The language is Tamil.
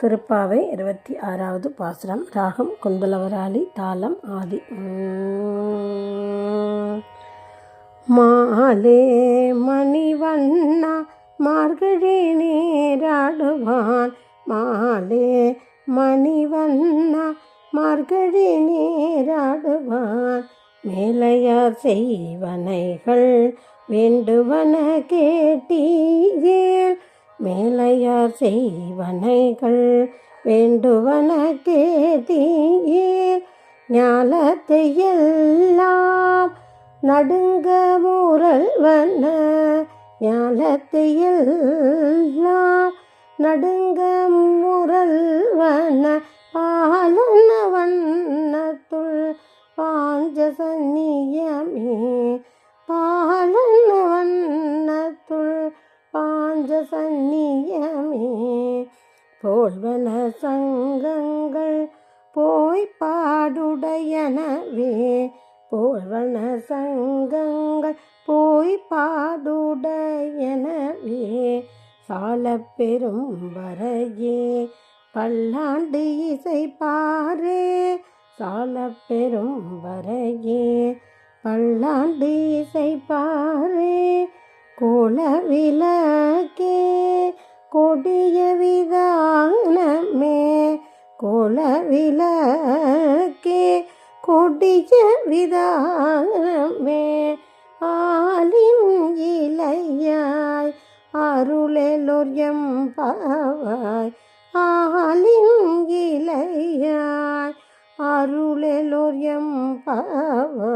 திருப்பாவை 26வது பாசுரம். ராகம் குந்தலவராளி, தாளம் ஆதி. மாலே மணிவண்ணா மார்கழி நீராடுவான், மாலே மணிவண்ணா மார்கழி நீராடுவான். மேலையார் செய்வனைகள் வேண்டுவன கேட்டீரேல், மேலையார் செய்வனைகள் வேண்டுவன கேட்டீர். ஞாலத்தை எல்லாம் நடுங்க முரல்வன, ஞாலத்தை எல்லாம் நடுங்க முரல்வன. பாலன வண்ணத்துள் பாஞ்ச சந்நியமே, பாலன வண்ணத்துள் பாஞ்ச சந்நியமே. போல்வன சங்கங்கள் போய் பாடுடையனவே, போல்வன சங்கங்கள் போய் பாடுடையனவே. சால பெரும் வரையே பல்லாண்டு இசை பாரே, சால பெரும் வரையே பல்லாண்டு இசை பாரே. கோல விளக்கே கொடிய விதானமே, கோல விளக்கே கொடிய விதானமே. ஆலின் இளையாய் அருளெலோர் எம்பாவாய், ஆலின் இளையாய் அருளெலோர் எம்பாவாய்.